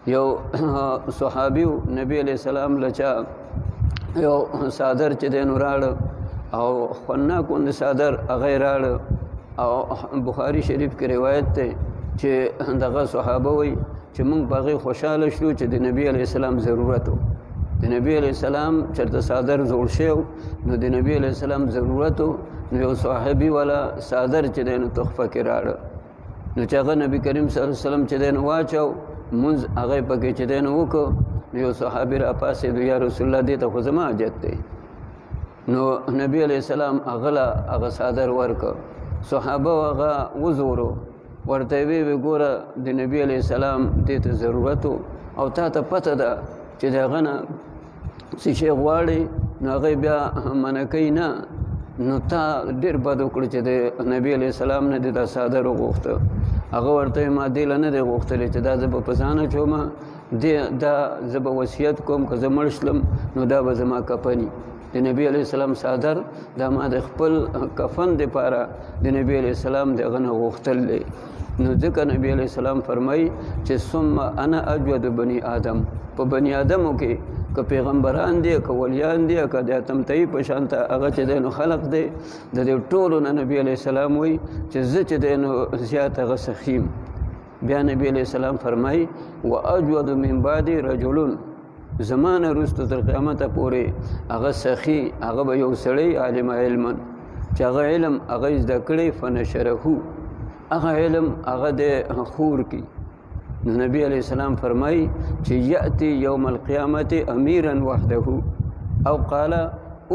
یو صحابي نبی علیہ السلام لچا یو صادر چې دی نو راړه او خناک غوندې صادر هغه یې راړه او بخاري شریف کې روایت دی چې دغه صحابه وایي چې موږ په هغې خوشحاله شلو چې د نبی علیه السلام ضرورت و د نبی علیه السلام چېرته صادر زوړ شوی نو د نبی علیه السلام ضرورت و نو یو صحابي والا صادر چې دی نو تحفه کې راړه نو چې هغه نبی کریم صلی الله علیه وسلم چې دی نو واچو مونځ هغه پکې چې دی نو وکړو نو یو صحابي راپاڅېدو یا رسول الله دې ته خو زما حاجت دی نو نبی علیه السلام هغه صادر ورکړ صحابه هغه وزورو ورته وی ګوره د نبی علیه السلام دې ته ضرورت او تا ته پته ده چې د هغه نه څه شی غواړې نو هغه بیا منع کوي نه نو تا ډېر بد وکړو چې د نبی علیه السلام نه دې دا صادر وغوښته هغه ورته ما دې له نه دی غوښتلی چې دا زه به په ځان اچومه دا زه به وصیت کوم که زه مړ شلم نو دا به زما کفني د نبی علیه السلام صادر دا ما د خپل کفن دپاره د نبی علیه السلام د هغه نه غوښتل دی نو ځکه نبی علیه السلام فرمایي چې ثم انا اجود بني آدم په بني آدمو کې که پیغمبران دي که ولیان دي که د اتمتعي په شان ته هغه چې دی نو خلق دی د دې ټولو نه نبی علیه السلام وایي چې زه چې دی نو زیات هغه سخیم بیا نبی علیه السلام فرمایي واجود من بعد رجل زمانه وروسته تر قیامته پورې هغه سخي هغه به یو سړی عالم علما چې هغه علم هغه زده کړی فنشره هغه علم هغه د خور کی نو نبی علیہ السلام فرمائی چې یأتی یوم القیامت امیرا وحده او قال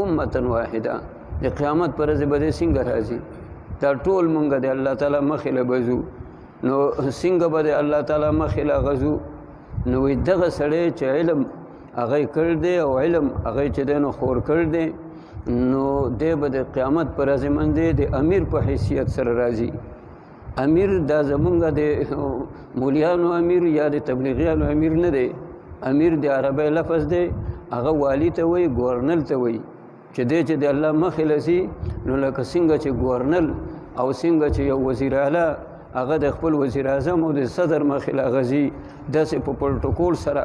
امتا واحده د قیامت پر ورځ به څنګه راځي دا ټول مونږ د الله تعالی مخې له بځو نو څنګه به د الله تعالی مخې له غځو نو دغه سړی چې علم هغه کړ دی او علم هغه چې دی نو خور کړ دی نو دی به د قیامت پر ورځ باندې د امیر په حیثیت سره راځي امیر دا زمونږ د مولیانو امیر یا د تبلیغیانو امیر نه دی امیر د عربی لفظ دی هغه والی ته وایي ګورنل ته وایي چې دی چې د الله مخې له ځي نو لکه څنګه چې ګورنل او څنګه چې یو وزیر اعلی هغه د خپل وزیر اعظم او د صدر مخې له هغه ځي داسې په پروټوکول سره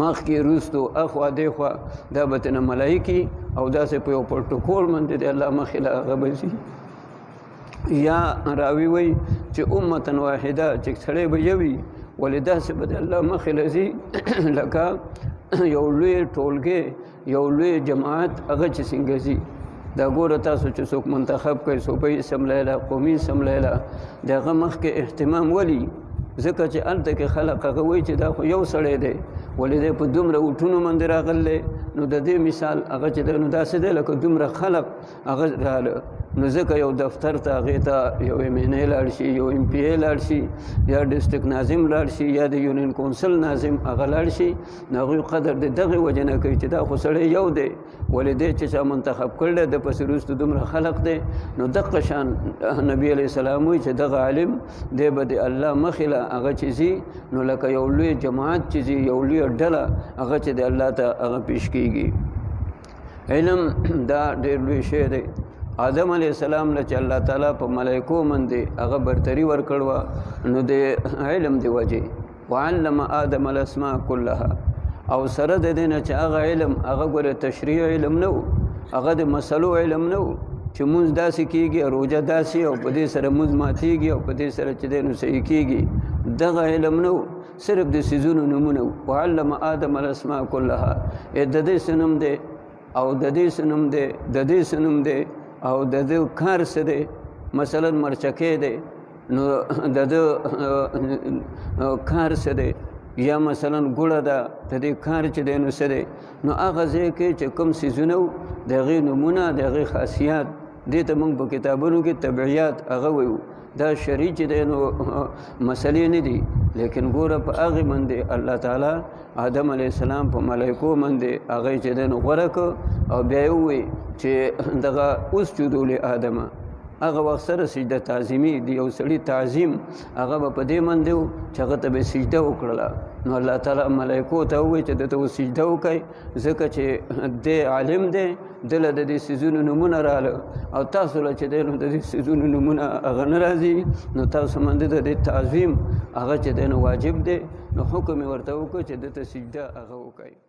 مخکې وروستو اخوا دېخوا دا به ترنه ملایکي او داسې په یو پروټوکول باندې د الله مخې له هغه به ځي یا راوی وی چې امتا واحده چې سړی به یوي ولې داسې به د الله مخې له ځي لکه یو لوی ټولګې یو لوی جماعت هغه چې څنګه ځي دا ګوره تاسو چې څوک منتخب کوي صوبایي اسمبلی له قومي اسمبلی له د هغه مخکې اهتمام ولي ځکه چې هلته کې خلق هغه وایي چې دا خو یو سړی دی ولې دی په دومره اوټونو باندې راغلی نو د دې مثال هغه چې دی نو داسې دی لکه دومره خلق هغه راله نو ځکه یو دفتر ته هغې ته یو MNA لاړ شي یو MPA لاړ شي یا ډسټرکټ ناظم لاړ شي یا د یونین کونسل ناظم هغه لاړ شي نو هغوی قدر د دغې وجې نه کوي چې دا خو سړی یو دی ولې دی چې چا منتخب کړی د پسې وروسته دومره خلق دی نو دغه شان نبی علیه السلام وایي چې دغه عالم دی به د الله مخې له هغه چې ځي نو لکه یو لوی جماعت چې ځي یو لویه ډله هغه چې د الله ته هغه پیش کېږي علم دا ډېر لوی شی دی آدم علیہ السلام له چې الله تعالی په ملائکو باندې هغه برتري ورکړ وه نو د علم د وجې وعلم آدم الاسماء كلها او سره د دې نه چې هغه علم هغه ګوره تشریع علم نه و هغه د مسلو علم نه و چې مونځ داسې کېږي روژه داسې او په دې سره مونځ ماتېږي او په دې سره چې دی نو صحیح کېږي دغه علم نه و صرف د څیزونو نومونه و وعلم آدم الاسماء كلها د دې څه نوم دی او د دې څه نوم دی د دې څه نوم دی او د دې کار څه دی مثلا مرچکې دی نو د دې کار څه دی یا مثلا ګوړه ده د دې کار چې دی نو څه دی نو هغه ځای کې چې کوم څیزونه و د هغې نومونه د هغې خاصیات دې ته موږ په کتابونو کې تبعیات هغه وایو دا شرعي چې دی نو مسلې نه دي لیکن ګوره په هغې باندې الله تعالی آدم علیه السلام په ملایکو باندې هغه چې دی نو غوره کړ او بیا یې ووایي چې دغه اسجدوا لآدم هغه وخت سره سجده تعظیمي د یو سړي تعظیم هغه به په دې باندې و چې هغه ته به سجده وکړله نو الله تعالی ملایکو ته ووایي چې دته سجده وکړئ ځکه چې دی عالم دی دله د دې څیزونو نومونه راغله او تاسو له چې دی نو د دې څیزونو نومونه هغه نه راځي نو تاسو باندې د دې تعظیم هغه چې دی نو واجب دی نو حکم یې ورته وکړ چې دته سجده هغه وکړئ